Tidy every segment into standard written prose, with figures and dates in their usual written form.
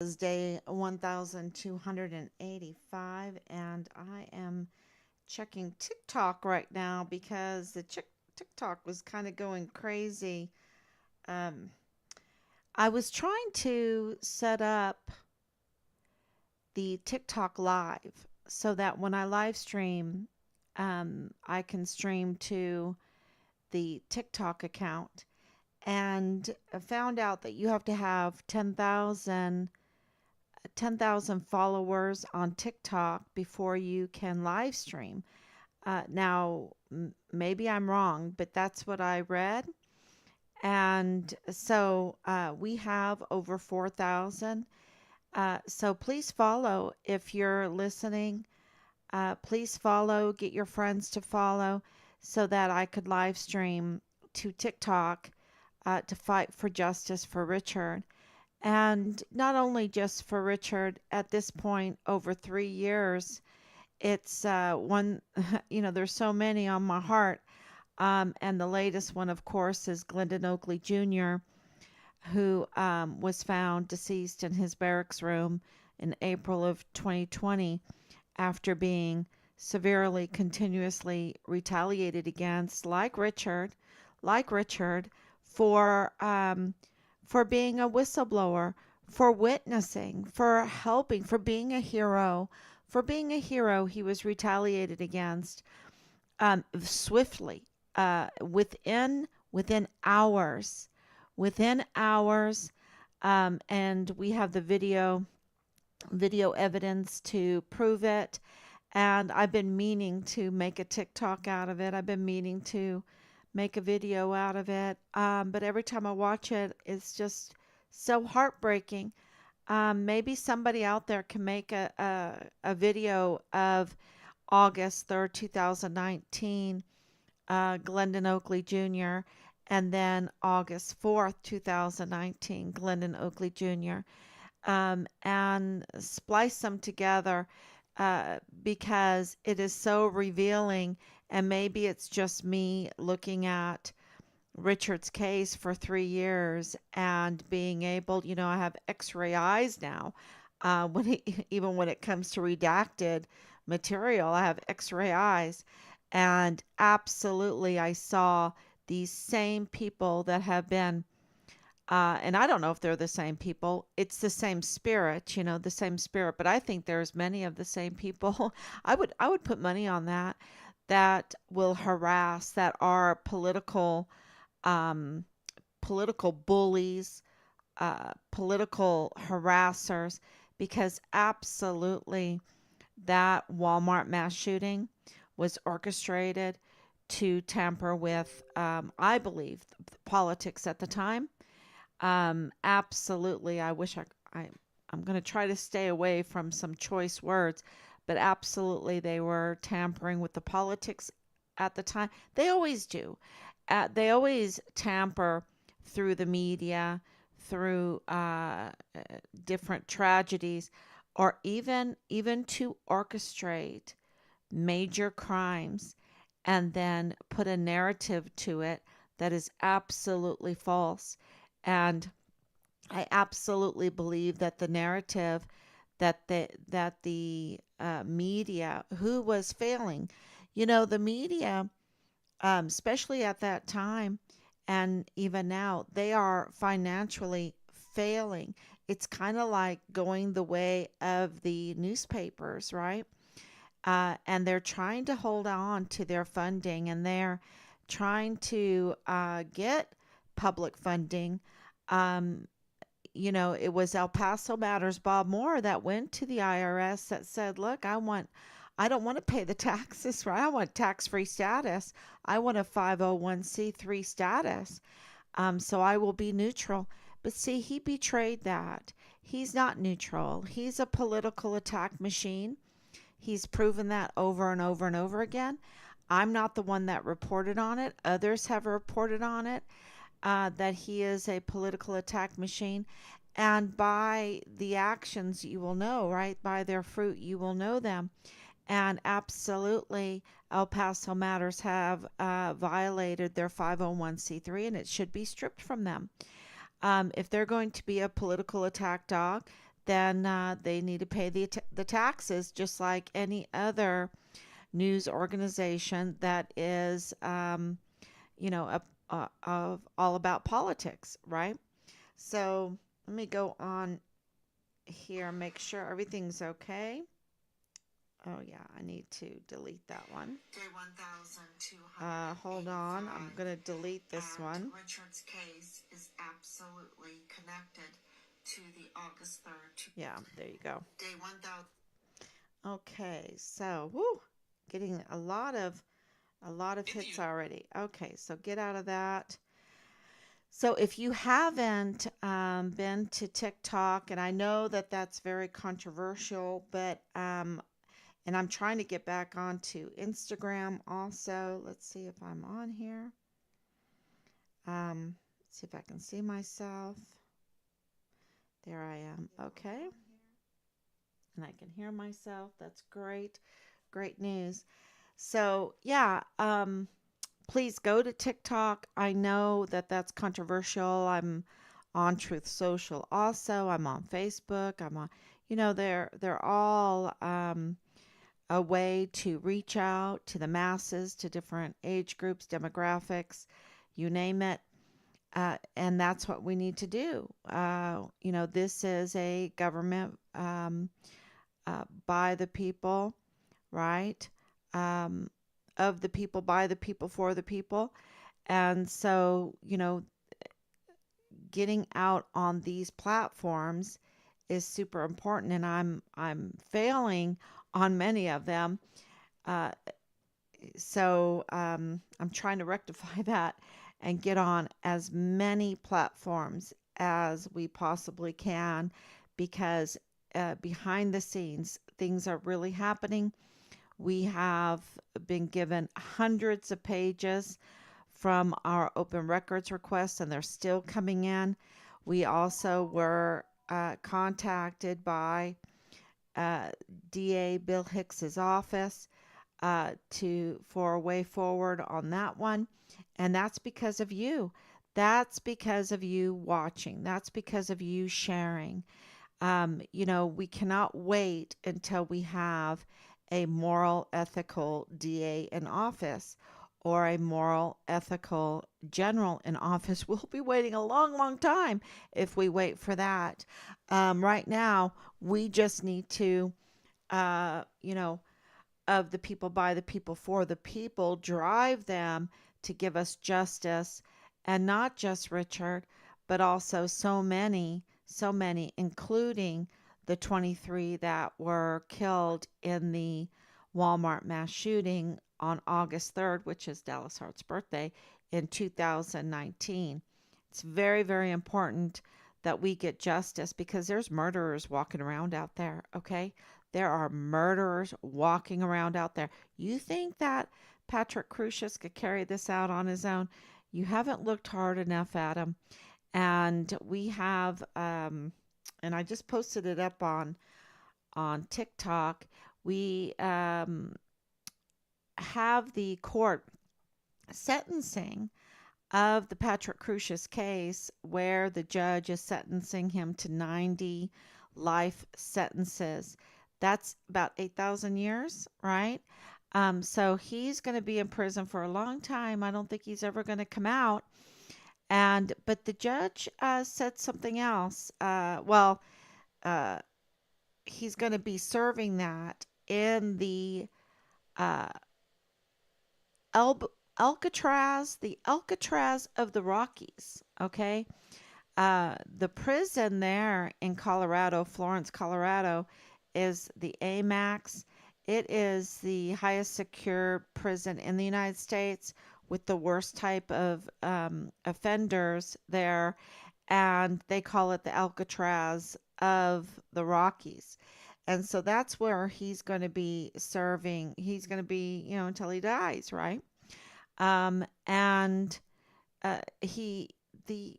Is day 1285, and I am checking TikTok right now because TikTok was kind of going crazy. Um, I was trying to set up the TikTok live so that when I live stream, I can stream to the TikTok account. And I found out that you have to have 10,000 followers on TikTok before you can live stream. Now, maybe I'm wrong, but that's what I read. And so we have over 4,000. So please follow if you're listening. Please follow, get your friends to follow so that I could live stream to TikTok to fight for justice for Richard. And not only just for Richard, at this point, over 3 years, it's one, there's so many on my heart. And the latest one, of course, is Glendon Oakley Jr., who was found deceased in his barracks room in April of 2020 after being severely, continuously retaliated against, like Richard, for being a whistleblower, for witnessing, for helping, for being a hero. For being a hero, he was retaliated against swiftly, within hours, within hours, and we have the video evidence to prove it. And I've been meaning to make a TikTok out of it. I've been meaning to make a video out of it. But every time I watch it, it's just so heartbreaking. Maybe somebody out there can make a video of August 3rd, 2019, Glendon Oakley Jr., and then August 4th, 2019, Glendon Oakley Jr., and splice them together because it is so revealing. And maybe it's just me looking at Richard's case for 3 years and being able, I have X-ray eyes now. Even when it comes to redacted material, I have X-ray eyes, and absolutely, I saw these same people that have been, and I don't know if they're the same people. It's the same spirit, the same spirit. But I think there's many of the same people. I would put money on that will harass, that are um, political bullies, political harassers, because absolutely that Walmart mass shooting was orchestrated to tamper with, I believe, politics at the time. Absolutely, I wish I'm going to try to stay away from some choice words, but absolutely they were tampering with the politics at the time. They always do. They always tamper through the media, through different tragedies, or even to orchestrate major crimes and then put a narrative to it that is absolutely false. And I absolutely believe that the narrative that the media, who was failing, the media, especially at that time and even now, they are financially failing. It's kind of like going the way of the newspapers, right? And they're trying to hold on to their funding, and they're trying to get public funding. Um, it was El Paso Matters Bob Moore that went to the IRS that said, "Look, I don't want to pay the taxes, right? I want tax-free status. I want a 501(c)(3) status. So I will be neutral." But see, he betrayed that. He's not neutral. He's a political attack machine. He's proven that over and over and over again. I'm not the one that reported on it. Others have reported on it, that he is a political attack machine. And by the actions, you will know, right? By their fruit, you will know them. And absolutely, El Paso Matters have violated their 501(c)(3), and it should be stripped from them. If they're going to be a political attack dog, then they need to pay the taxes just like any other news organization that is, of all about politics, right? So let me go on here, make sure everything's okay. Oh yeah, I need to delete that one. Day 1285. Hold on, I'm gonna delete this one. Richard's case is absolutely connected to the August 3rd. Yeah, there you go. Day 1000. Okay, so whoo, getting a lot of hits already. Okay, so get out of that. So if you haven't been to TikTok, and I know that that's very controversial, but and I'm trying to get back onto Instagram also. Let's see if I'm on here. See if I can see myself. There I am. Okay. And I can hear myself. That's great. Great news. So, yeah, please go to TikTok. I know that that's controversial. I'm on Truth Social also. I'm on Facebook. I'm on, they're all a way to reach out to the masses, to different age groups, demographics, you name it. And that's what we need to do. This is a government by the people, right? Um, of the people, by the people, for the people. And so, getting out on these platforms is super important, and I'm failing on many of them. Uh, so I'm trying to rectify that and get on as many platforms as we possibly can, because behind the scenes things are really happening. We have been given hundreds of pages from our open records requests, and they're still coming in. We also were contacted by uh, DA Bill Hicks's office for a way forward on that one, and that's because of you. That's because of you watching. That's because of you sharing. We cannot wait until we have a moral, ethical DA in office or a moral, ethical general in office. We'll be waiting a long, long time if we wait for that. Right now, we just need to, uh, you know, of the people, by the people, for the people, drive them to give us justice, and not just Richard, but also so many, including the 23 that were killed in the Walmart mass shooting on August 3rd, which is Dallas Hart's birthday, in 2019. It's very, very important that we get justice, because there's murderers walking around out there, okay? There are murderers walking around out there. You think that Patrick Crucius could carry this out on his own? You haven't looked hard enough at him. And we have, and I just posted it up on TikTok. We have the court sentencing of the Patrick Crucius case, where the judge is sentencing him to 90 life sentences. That's about 8,000 years, right? So he's going to be in prison for a long time. I don't think he's ever going to come out. But the judge said something else. Uh, he's going to be serving that in uh, the Alcatraz of the Rockies. Okay, the prison there in Colorado, Florence, Colorado, is the AMAX. It is the highest secure prison in the United States, with the worst type of offenders there, and they call it the Alcatraz of the Rockies. And so that's where he's going to be serving. He's going to be, until he dies, right? And the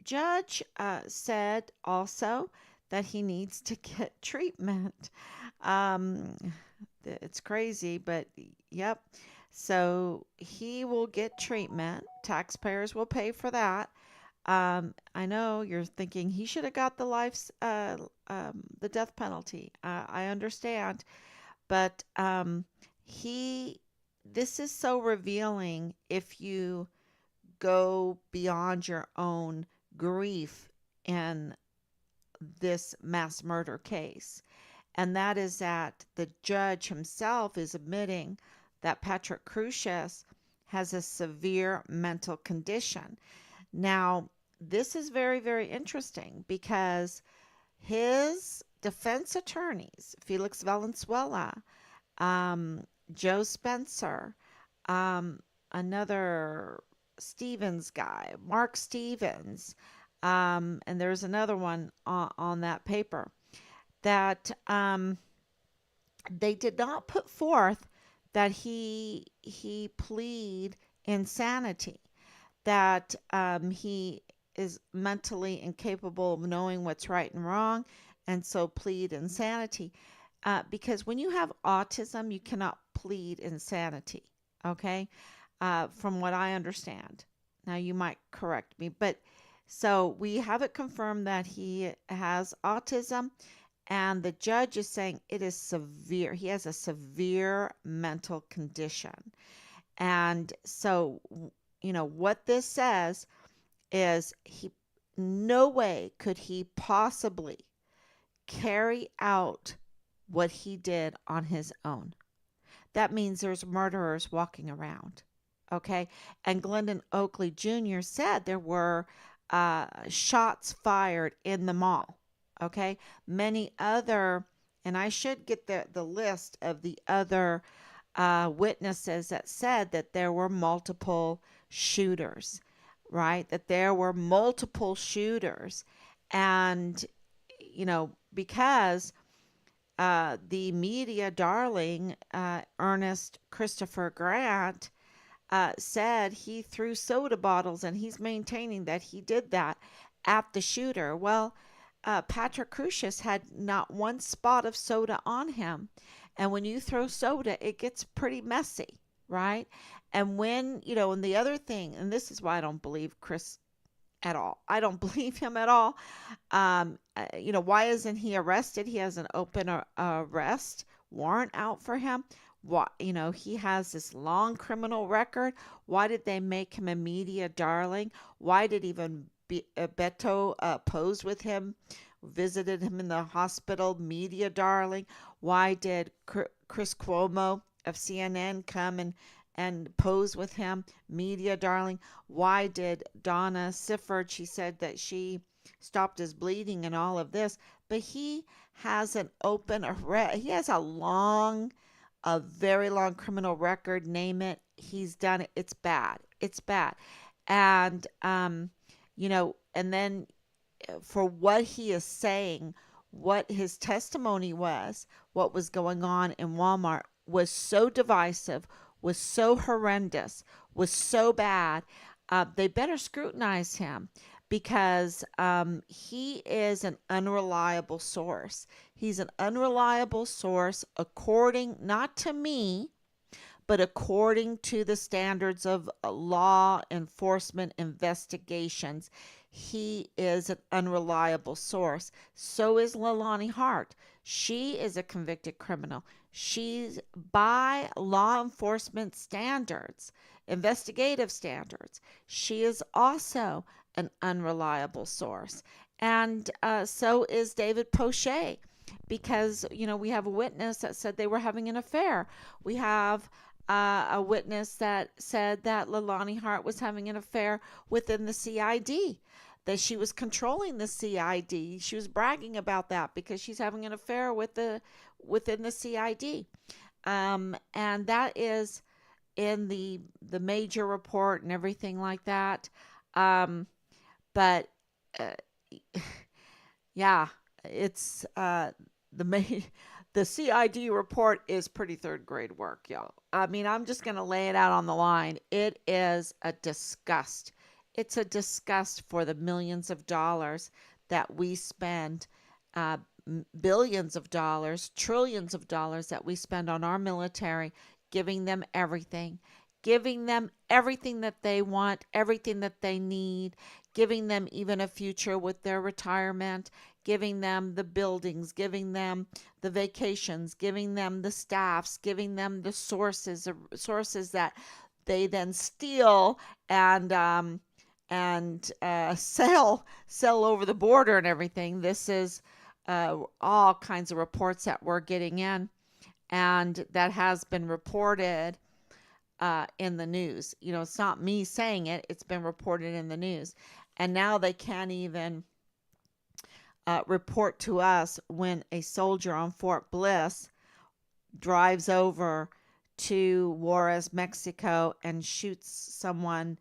judge said also that he needs to get treatment. Um, it's crazy, but yep. So he will get treatment. Taxpayers will pay for that. I know you're thinking he should have got the death penalty. I understand, but he, this is so revealing if you go beyond your own grief in this mass murder case. And that is that the judge himself is admitting that Patrick Crusius has a severe mental condition. Now, this is very, very interesting because his defense attorneys, Felix Valenzuela, um, Joe Spencer, um, another Stevens guy, Mark Stevens, and there's another one on that paper that they did not put forth that he plead insanity, that he is mentally incapable of knowing what's right and wrong, and so plead insanity. Because when you have autism, you cannot plead insanity. Okay, from what I understand. Now you might correct me, but so we have it confirmed that he has autism, and the judge is saying it is severe. He has a severe mental condition. And so, what this says is he, no way could he possibly carry out what he did on his own. That means there's murderers walking around. Okay. And Glendon Oakley Jr. said there were shots fired in the mall. Okay. Many other, and I should get the list of the other witnesses that said that there were multiple shooters, right? That there were multiple shooters. And, because the media darling, Ernest Christopher Grant, said he threw soda bottles, and he's maintaining that he did that at the shooter. Well, Patrick Crusius had not one spot of soda on him. And when you throw soda, it gets pretty messy, right? And and the other thing, and this is why I don't believe Chris at all. I don't believe him at all. Why isn't he arrested? He has an open arrest warrant out for him. Why, he has this long criminal record. Why did they make him a media darling? Why did even Beto pose with him, visited him in the hospital, media darling? Why did Chris Cuomo of CNN come and pose with him, media darling? Why did Donna Sifford, she said that she stopped his bleeding and all of this, but he has an open arrest. He has a very long criminal record, name it. He's done it. It's bad. It's bad. And, and then for what he is saying, what his testimony was, what was going on in Walmart was so divisive, was so horrendous, was so bad. They better scrutinize him because he is an unreliable source. He's an unreliable source according, not to me, but according to the standards of law enforcement investigations. He is an unreliable source. So is Leilani Hart. She is a convicted criminal. She's, by law enforcement standards, investigative standards, she is also an unreliable source. And so is David Pochet, because, we have a witness that said they were having an affair. We have a witness that said that Leilani Hart was having an affair within the CID, that she was controlling the CID. She was bragging about that because she's having an affair within the CID. And that is in the major report and everything like that. But uh, yeah, it's the CID report is pretty third grade work, y'all. I mean, I'm just going to lay it out on the line. It is a disgust. It's a disgust for the millions of dollars that we spend, billions of dollars, trillions of dollars that we spend on our military, giving them everything. giving them everything that they want, everything that they need, giving them even a future with their retirement, giving them the buildings, giving them the vacations, giving them the staffs, giving them the sources that they then steal and sell over the border and everything. This is all kinds of reports that we're getting in, and that has been reported in the news. You know, it's not me saying it; it's been reported in the news, and now they can't even report to us when a soldier on Fort Bliss drives over to Juarez, Mexico, and shoots someone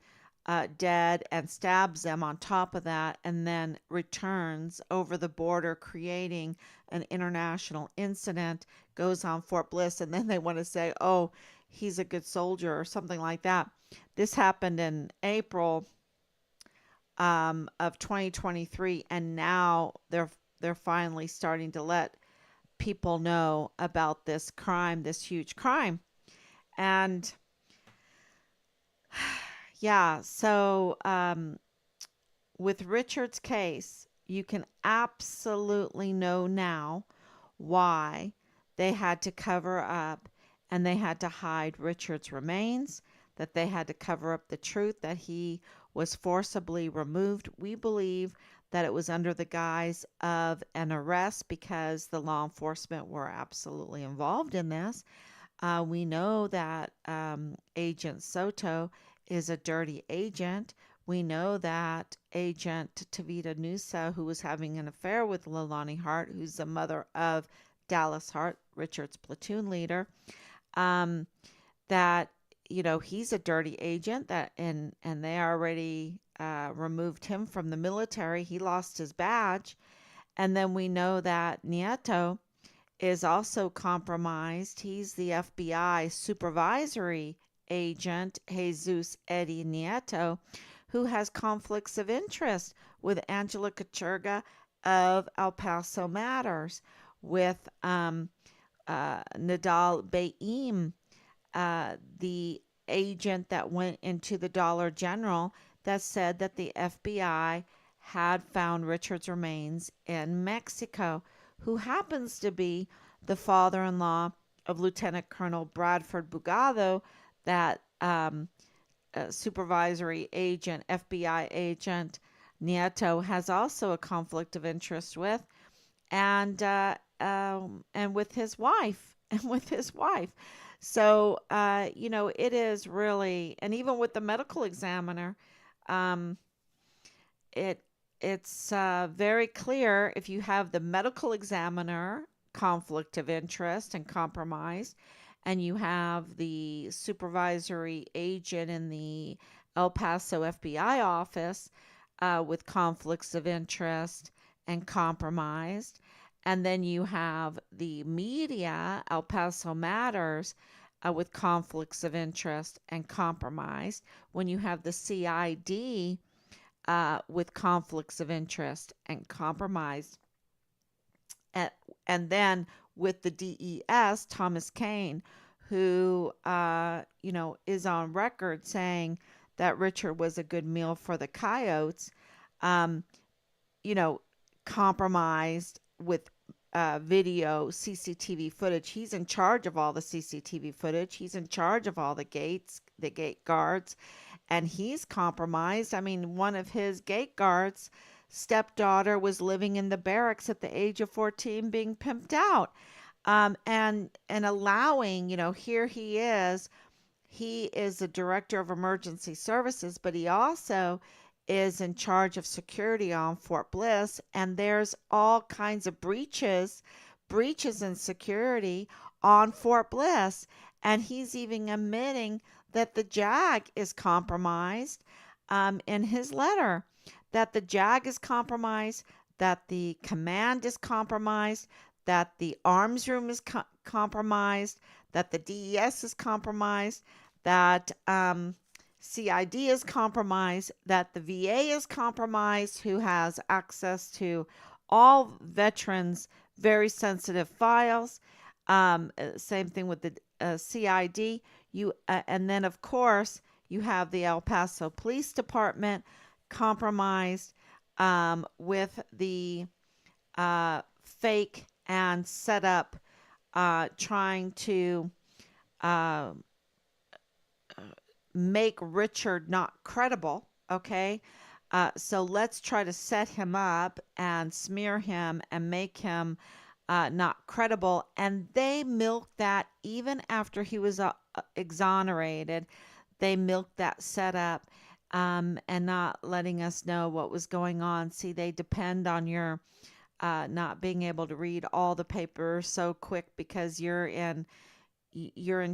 dead and stabs them on top of that, and then returns over the border, creating an international incident, goes on Fort Bliss, and then they want to say, oh, he's a good soldier or something like that. This happened in April of 2023, and now they're finally starting to let people know about this crime, this huge crime. And yeah, so with Richard's case, you can absolutely know now why they had to cover up and they had to hide Richard's remains, that they had to cover up the truth that he was forcibly removed. We believe that it was under the guise of an arrest because the law enforcement were absolutely involved in this. We know that Agent Soto is a dirty agent. We know that Agent Tavita Nusa, who was having an affair with Leilani Hart, who's the mother of Dallas Hart, Richard's platoon leader, um, that he's a dirty agent. And they already removed him from the military. He lost his badge, and then we know that Nieto is also compromised. He's the FBI supervisory agent, Jesus Eddie Nieto, who has conflicts of interest with Angela Kachurga of El Paso Matters, with Nadal Baim, the agent that went into the Dollar General that said that the FBI had found Richard's remains in Mexico, who happens to be the father-in-law of Lieutenant Colonel Bradford Bugado, that supervisory agent, FBI agent Nieto has also a conflict of interest with, and with his wife, and with his wife. So it is really, and even with the medical examiner, um, it it's very clear if you have the medical examiner conflict of interest and compromise, and you have the supervisory agent in the El Paso FBI office with conflicts of interest and compromised, and then you have the media, El Paso Matters, with conflicts of interest and compromised. When you have the CID with conflicts of interest and compromise. And, and then with the DES, Thomas Kane, who, is on record saying that Richard was a good meal for the coyotes, um, you know, compromised with video CCTV footage. He's in charge of all the CCTV footage. He's in charge of all the gates, the gate guards, and he's compromised. I mean, one of his gate guards' stepdaughter was living in the barracks at the age of 14, being pimped out, and allowing, here he is. He is the director of emergency services, but he also is in charge of security on Fort Bliss, and there's all kinds of breaches in security on Fort Bliss, and he's even admitting that the JAG is compromised in his letter, that the JAG is compromised, that the command is compromised, that the arms room is compromised, that the DES is compromised, that CID is compromised, that the VA is compromised, who has access to all veterans' very sensitive files. Same thing with the CID. And then of course you have the El Paso Police Department compromised with the fake and set up trying to uh, make Richard not credible. Okay. So let's try to set him up and smear him and make him not credible. And they milked that even after he was exonerated. They milked that setup and not letting us know what was going on. See, they depend on your not being able to read all the papers so quick because you're in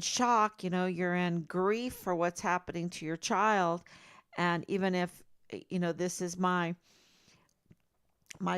shock, you're in grief for what's happening to your child. And even if, this is my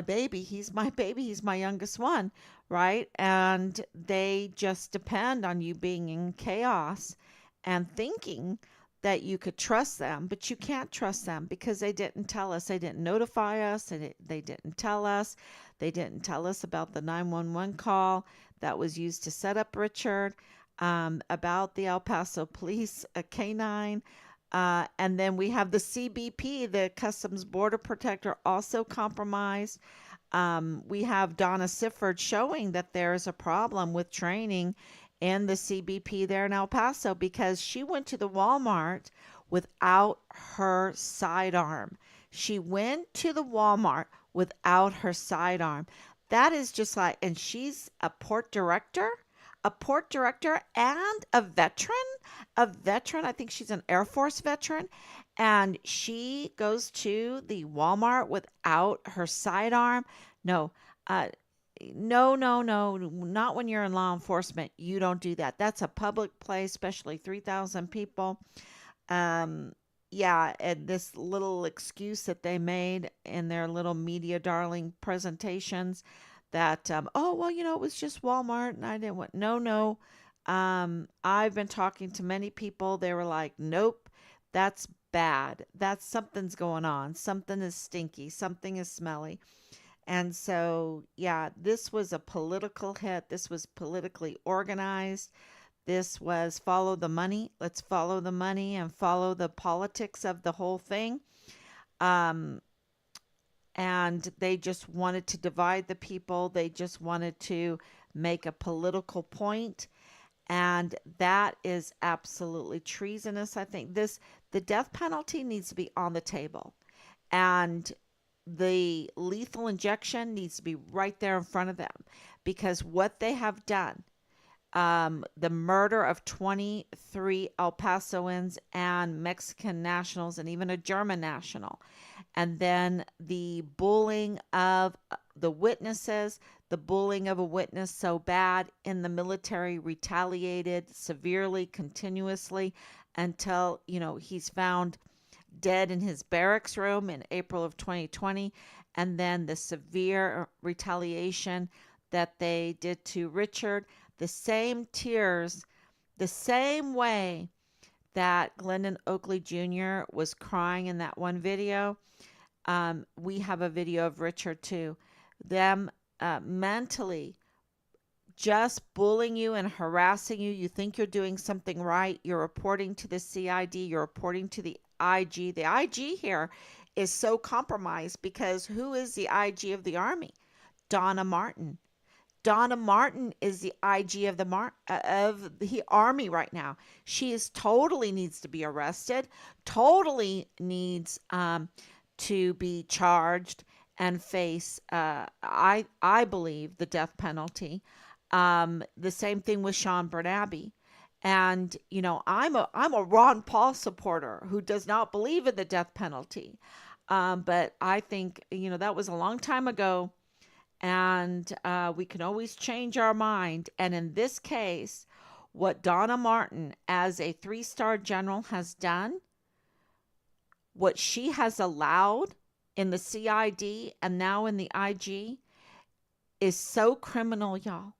baby, he's my youngest one, right? And they just depend on you being in chaos and thinking that you could trust them, but you can't trust them because they didn't tell us. They didn't notify us. They didn't tell us. They didn't tell us about the 911 call that was used to set up Richard, about the El Paso police, a canine. And then we have the CBP, the Customs Border Protector, also compromised. We have Donna Sifford showing that there is a problem with training in the CBP there in El Paso because she went to the Walmart without her sidearm. She went to the Walmart without her sidearm. That is just like, and she's a port director and a veteran. A veteran, I think she's an Air Force veteran. And she goes to the Walmart without her sidearm. No, uh, no, not when you're in law enforcement. You don't do that. That's a public place, especially 3,000 people. Um, yeah, and this little excuse that they made in their little media darling presentations that, oh, well, it was just Walmart and I didn't want, no, no. I've been talking to many people. They were like, nope, that's bad. That's something's going on. Something is stinky. Something is smelly. And so, yeah, this was a political hit. This was politically organized. This was follow the money. Let's follow the money and follow the politics of the whole thing. Um, and they just wanted to divide the people. They just wanted to make a political point, and that is absolutely treasonous. I think the death penalty needs to be on the table, and the lethal injection needs to be right there in front of them because what they have done, the murder of 23 El Pasoans and Mexican nationals and even a German national, and then the bullying of the witnesses, the bullying of a witness so bad in the military retaliated severely, continuously until, he's found dead in his barracks room in April of 2020, and then the severe retaliation that they did to Richard, the same tears, the same way that Glendon Oakley Jr. was crying in that one video. We have a video of Richard too. Them mentally just bullying you and harassing you. You think you're doing something right. You're reporting to the CID. You're reporting to the IG. The IG here is so compromised because who is the IG of the Army? Donna Martin. Donna Martin is the IG of the Army right now. She is totally needs to be arrested. Totally needs to be charged and face, I believe, the death penalty. The same thing with Sean Bernabe. And I'm a Ron Paul supporter who does not believe in the death penalty. But I think that was a long time ago, and we can always change our mind. And in this case, what Donna Martin, as a three-star general, has done, what she has allowed in the CID and now in the IG, is so criminal, y'all.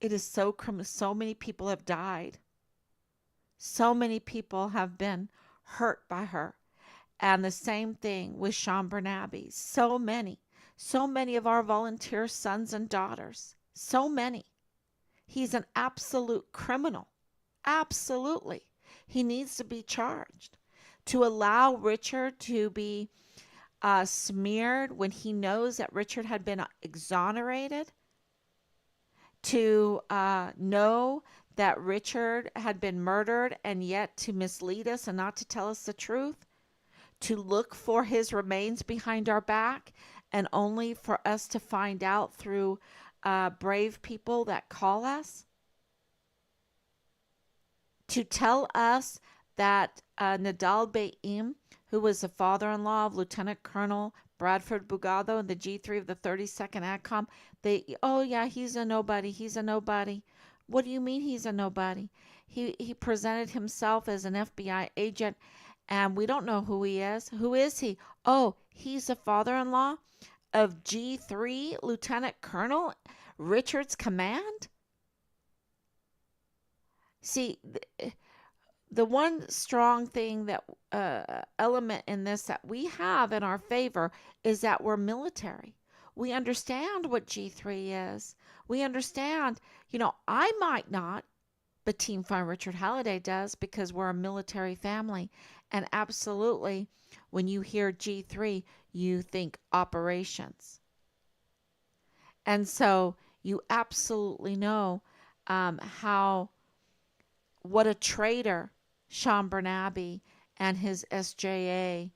It is so criminal. So many people have died. So many people have been hurt by her. And the same thing with Sean Bernabe. So many of our volunteer sons and daughters, so many He's an absolute criminal. Absolutely. He needs to be charged. To allow Richard to be smeared when he knows that Richard had been exonerated, to know that Richard had been murdered and yet to mislead us and not to tell us the truth, to look for his remains behind our back and only for us to find out through brave people that call us, to tell us that Nadal Baim, who was the father-in-law of Lieutenant Colonel Bradford Bugado and the G3 of the 32nd ATCOM, oh yeah, he's a nobody, he's a nobody. What do you mean he's a nobody? He presented himself as an FBI agent, and we don't know who he is. Who is he? Oh, he's the father-in-law of G3 Lieutenant Colonel Richard's command? See, the one strong thing that element in this that we have in our favor is that we're military. We understand what G3 is. We understand, I might not, but Team Fire Richard Halliday does because we're a military family. And absolutely, when you hear G3, you think operations. And so you absolutely know how what a traitor Sean Bernabe and his SJA,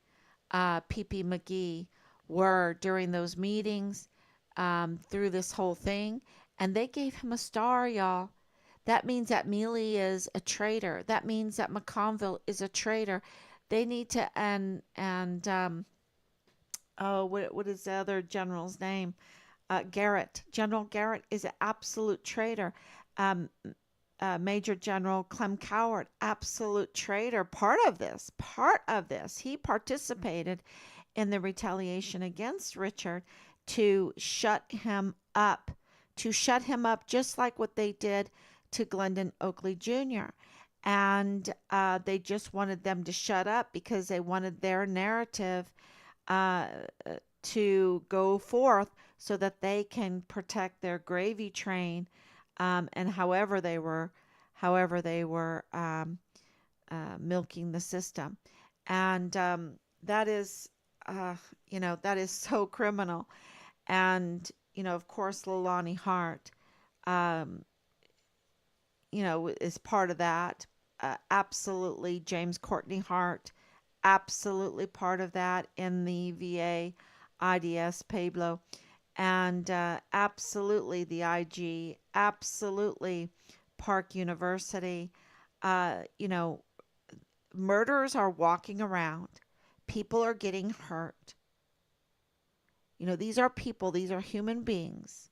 PP McGee, were during those meetings, through this whole thing. And they gave him a star, y'all. That means that Mealy is a traitor. That means that McConville is a traitor. They need to, oh, what is the other general's name? Garrett. General Garrett is an absolute traitor. Um, Major General Clem Coward, absolute traitor, part of this. He participated in the retaliation against Richard to shut him up, just like what they did to Glendon Oakley Jr. And they just wanted them to shut up because they wanted their narrative uh, to go forth so that they can protect their gravy train, and however they were milking the system. And that is, that is so criminal. And of course, Leilani Hart, um, is part of that. Absolutely, James Courtney Hart, absolutely part of that in the VA IDS Pueblo. And absolutely the IG, absolutely Park University. You know, murderers are walking around, people are getting hurt. These are people, these are human beings.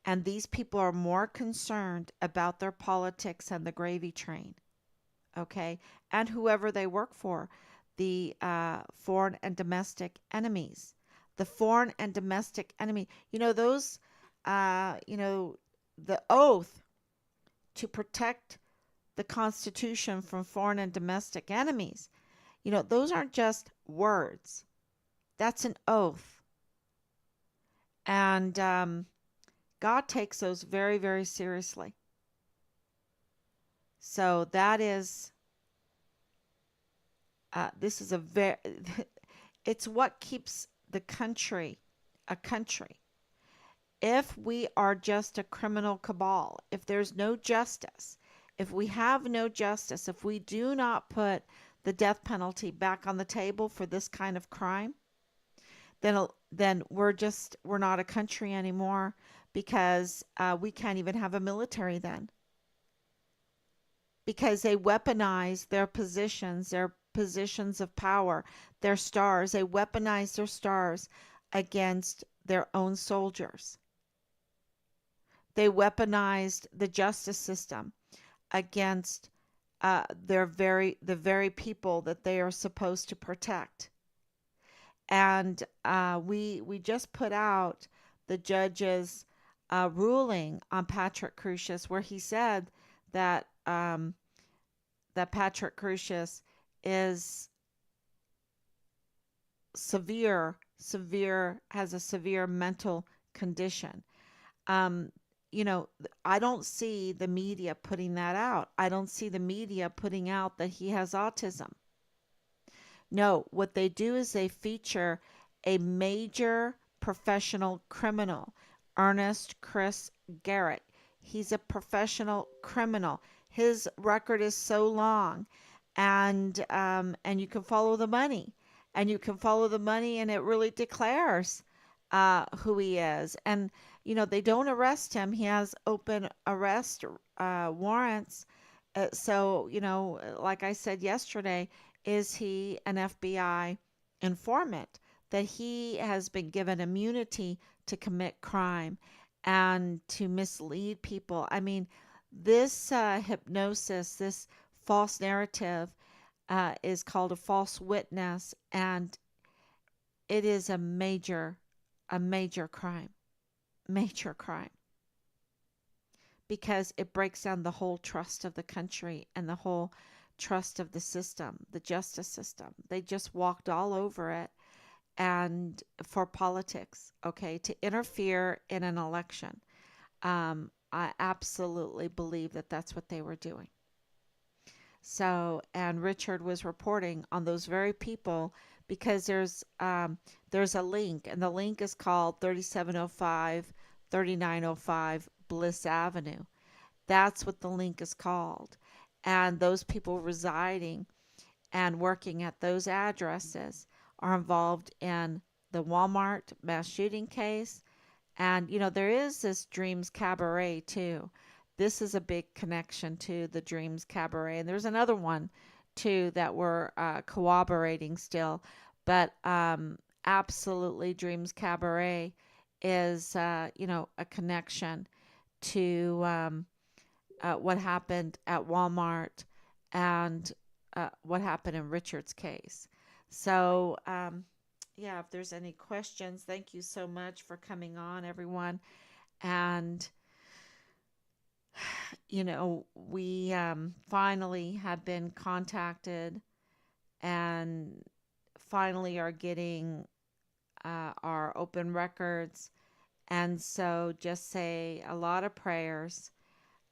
And these people are more concerned about their politics and the gravy train, okay? And whoever they work for, the foreign and domestic enemies. The foreign and domestic enemy. Those, the oath to protect the Constitution from foreign and domestic enemies. Those aren't just words. That's an oath. And God takes those very, very seriously. So that is, this is it's what keeps the country a country. If we are just a criminal cabal, if there's no justice, if we have no justice, if we do not put the death penalty back on the table for this kind of crime, then we're not a country anymore, because we can't even have a military then, because they weaponize their positions of power, their stars. They weaponize their stars against their own soldiers. They weaponized the justice system against the very people that they are supposed to protect. And we just put out the judge's ruling on Patrick Crusius, where he said that that Patrick Crusius is severe, has a severe mental condition. I don't see the media putting that out. I don't see the media putting out that he has autism. No, what they do is they feature a major professional criminal, Ernest Chris Garrett. He's a professional criminal. His record is so long, and you can follow the money, and you can follow the money, and it really declares who he is. And they don't arrest him. He has open arrest warrants. So, like I said yesterday, is he an FBI informant? That he has been given immunity to commit crime and to mislead people. I mean, this hypnosis, this false narrative, is called a false witness, and it is a major crime, major crime, because it breaks down the whole trust of the country and the whole trust of the system, the justice system. They just walked all over it and for politics, okay, to interfere in an election. I absolutely believe that that's what they were doing. So, and Richard was reporting on those very people because there's a link, and the link is called 3705 3905 Bliss Avenue. That's what the link is called. And those people residing and working at those addresses are involved in the Walmart mass shooting case. And, there is this Dreams Cabaret too. This is a big connection to the Dreams Cabaret. And there's another one too that we're corroborating still. But absolutely, Dreams Cabaret is, a connection to what happened at Walmart and what happened in Richard's case. So, yeah, if there's any questions, thank you so much for coming on, everyone. And, we finally have been contacted and finally are getting our open records. And so just say a lot of prayers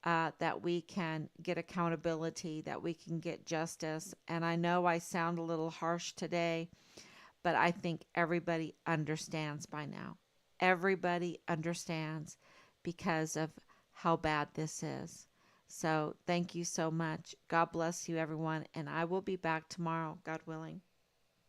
that we can get accountability, that we can get justice. And I know I sound a little harsh today, but I think everybody understands by now. Everybody understands because of how bad this is. So thank you so much. God bless you, everyone. And I will be back tomorrow, God willing.